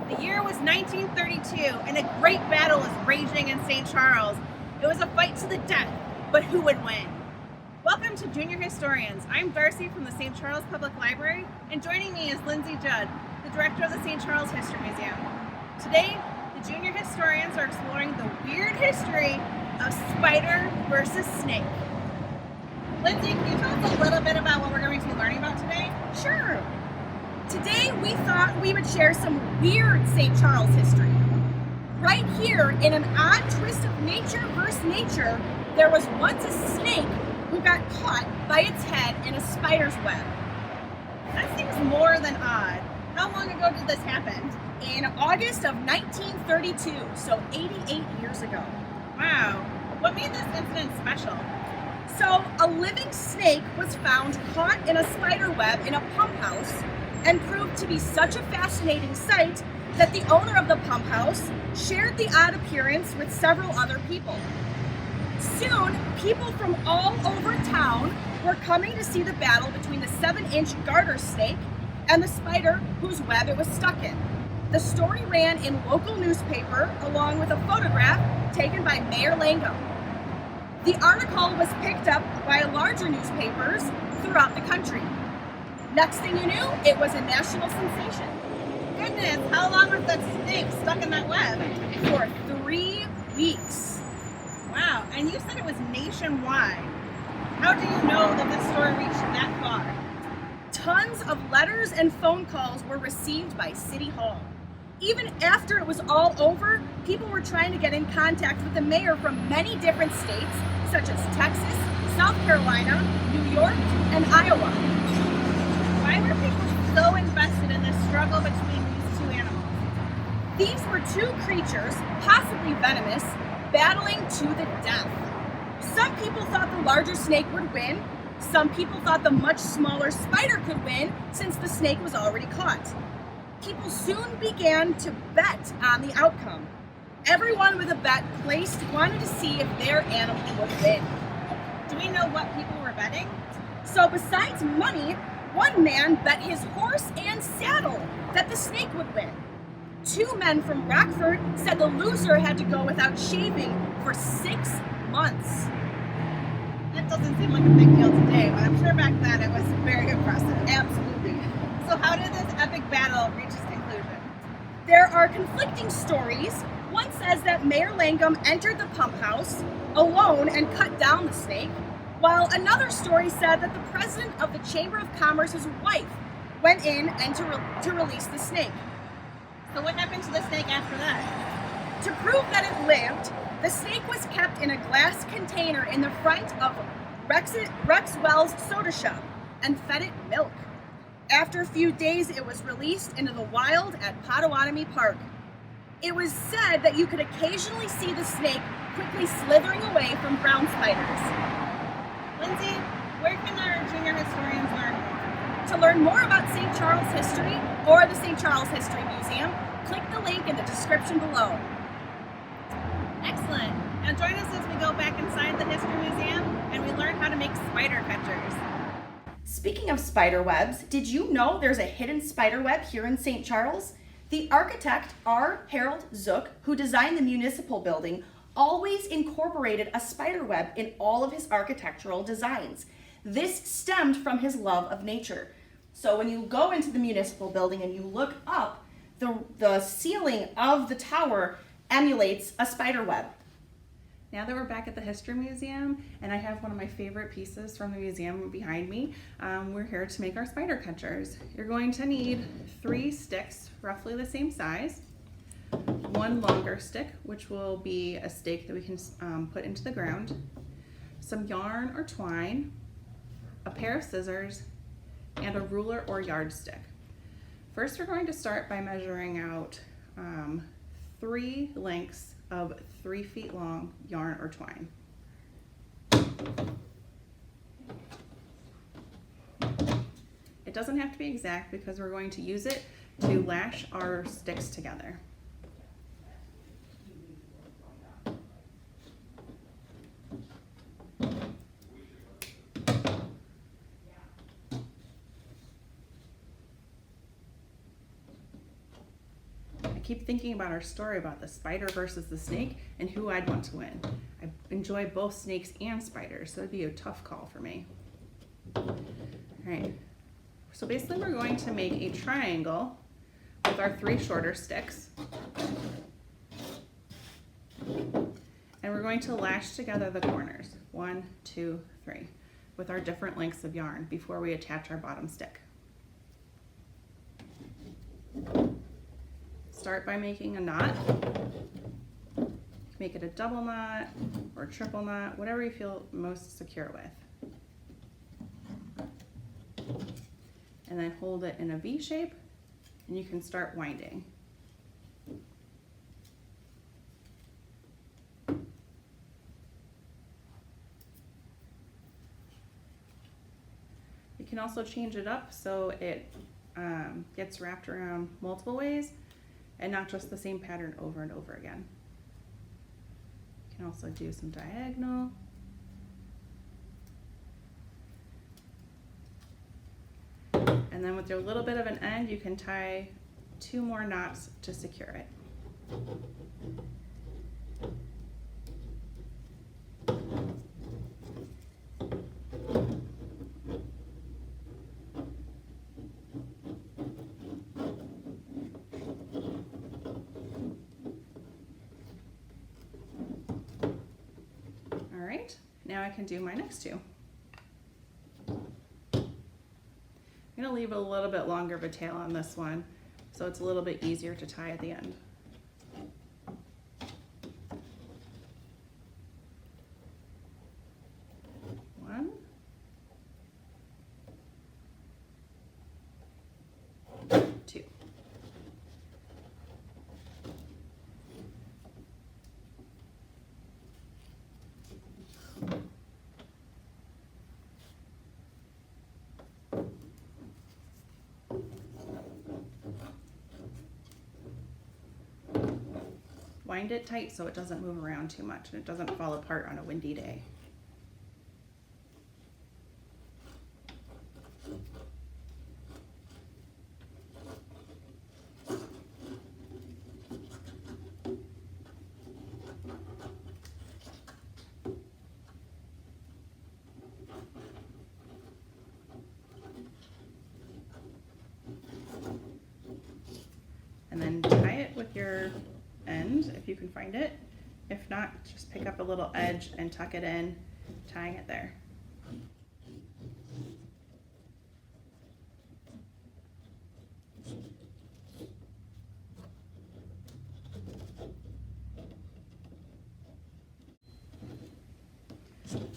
The year was 1932, and a great battle was raging in St. Charles. It was a fight to the death, but who would win? Welcome to Junior Historians. I'm Darcy from the St. Charles Public Library, and joining me is Lindsay Judd, the director of the St. Charles History Museum. Today, the Junior Historians are exploring the weird history of spider versus snake. Lindsay, can you tell us a little bit about what we're going to be learning about today? Sure. Today we thought we would share some weird St. Charles history. Right here, in an odd twist of nature versus nature, there was once a snake who got caught by its head in a spider's web. That seems more than odd. How long ago did this happen? In August of 1932, so 88 years ago. Wow. What made this incident special? So, a living snake was found caught in a spider web in a pump house and proved to be such a fascinating sight that the owner of the pump house shared the odd appearance with several other people. Soon, people from all over town were coming to see the battle between the 7-inch garter snake and the spider whose web it was stuck in. The story ran in local newspaper along with a photograph taken by Mayor Langum. The article was picked up by larger newspapers throughout the country. Next thing you knew, it was a national sensation. Goodness, how long was that snake stuck in that web? For 3 weeks. Wow, and you said it was nationwide. How do you know that this story reached that far? Tons of letters and phone calls were received by City Hall. Even after it was all over, people were trying to get in contact with the mayor from many different states, such as Texas, South Carolina, New York, and Iowa. Why were people so invested in this struggle between these two animals? These were two creatures, possibly venomous, battling to the death. Some people thought the larger snake would win. Some people thought the much smaller spider could win since the snake was already caught. People soon began to bet on the outcome. Everyone with a bet placed wanted to see if their animal would win. Do we know what people were betting? So besides money, one man bet his horse and saddle that the snake would win. 2 men from Rockford said the loser had to go without shaving for 6 months. That doesn't seem like a big deal today, but I'm sure back then it was very impressive. Absolutely. So how did this epic battle reach its conclusion? There are conflicting stories. One says that Mayor Langum entered the pump house alone and cut down the snake, while another story said that the president of the Chamber of Commerce's wife went in and to release the snake. So what happened to the snake after that? To prove that it lived, the snake was kept in a glass container in the front of Rexwell's soda shop and fed it milk. After a few days, it was released into the wild at Potawatomi Park. It was said that you could occasionally see the snake quickly slithering away from ground spiders. Lindsay, where can our junior historians learn more? To learn more about St. Charles history or the St. Charles History Museum, click the link in the description below. Excellent. Now join us as we go back inside the History Museum and we learn how to make spider catchers. Speaking of spider webs, did you know there's a hidden spider web here in St. Charles? The architect R. Harold Zook, who designed the municipal building, always incorporated a spider web in all of his architectural designs. This stemmed from his love of nature. So when you go into the municipal building and you look up, the ceiling of the tower emulates a spider web. Now that we're back at the History Museum, and I have one of my favorite pieces from the museum behind me, we're here to make our spider catchers. You're going to need 3 sticks, roughly the same size, 1 longer stick, which will be a stake that we can put into the ground, some yarn or twine, a pair of scissors, and a ruler or yardstick. First, we're going to start by measuring out 3 lengths of 3 feet long yarn or twine. It doesn't have to be exact because we're going to use it to lash our sticks together. keep thinking about our story about the spider versus the snake and who I'd want to win. I enjoy both snakes and spiders, so it'd be a tough call for me. All right, so basically we're going to make a triangle with our 3 shorter sticks. And we're going to lash together the corners, 1, 2, 3, with our different lengths of yarn before we attach our bottom stick. Start by making a knot. Make it a double knot or a triple knot, whatever you feel most secure with. And then hold it in a V shape, and you can start winding. You can also change it up so it gets wrapped around multiple ways and not just the same pattern over and over again. You can also do some diagonal. And then with your little bit of an end, you can tie 2 more knots to secure it. All right, now I can do my next 2. I'm going to leave a little bit longer of a tail on this one so it's a little bit easier to tie at the end. One. 2. Wind it tight so it doesn't move around too much and it doesn't fall apart on a windy day. And then tie it with your end if you can find it. If not, just pick up a little edge and tuck it in, tying it there.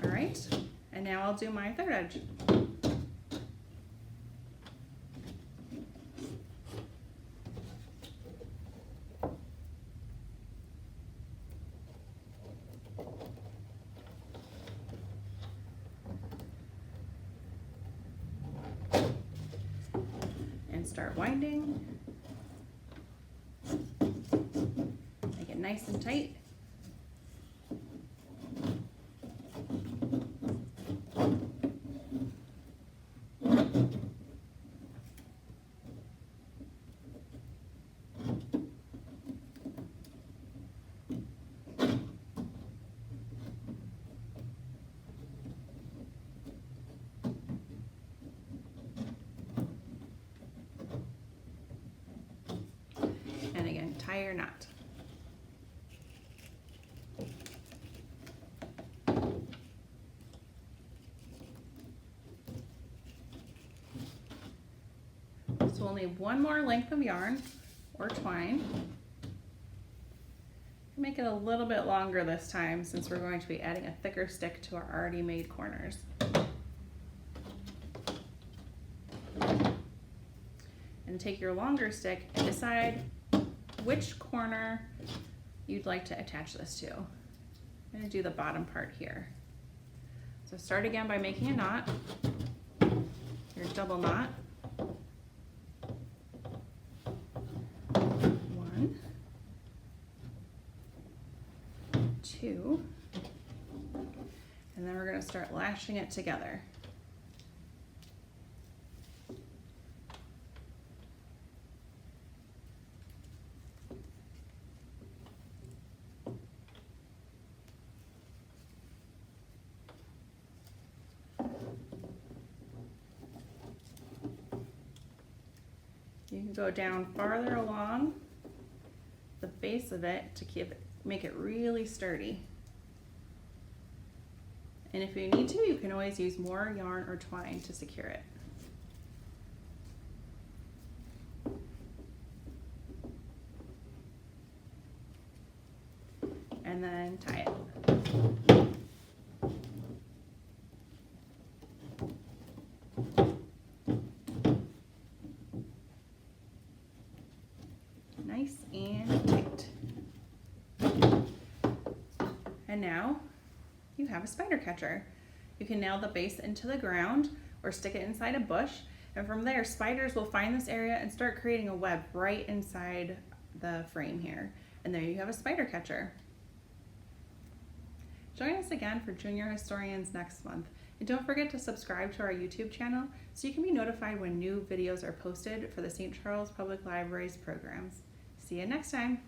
All right, and now I'll do my third edge. Start winding. Make it nice and tight. Tie your knot. So only 1 more length of yarn or twine. Make it a little bit longer this time since we're going to be adding a thicker stick to our already made corners. And take your longer stick and decide which corner you'd like to attach this to. I'm going to do the bottom part here. So start again by making a knot, your double knot. 1, 2, and then we're going to start lashing it together. So you can go down farther along the base of it to make it really sturdy. And if you need to, you can always use more yarn or twine to secure it. And then tie it. Nice and tight. And now you have a spider catcher. You can nail the base into the ground or stick it inside a bush, and from there spiders will find this area and start creating a web right inside the frame here. And there you have a spider catcher. Join us again for Junior Historians next month. And don't forget to subscribe to our YouTube channel so you can be notified when new videos are posted for the St. Charles Public Library's programs. See you next time.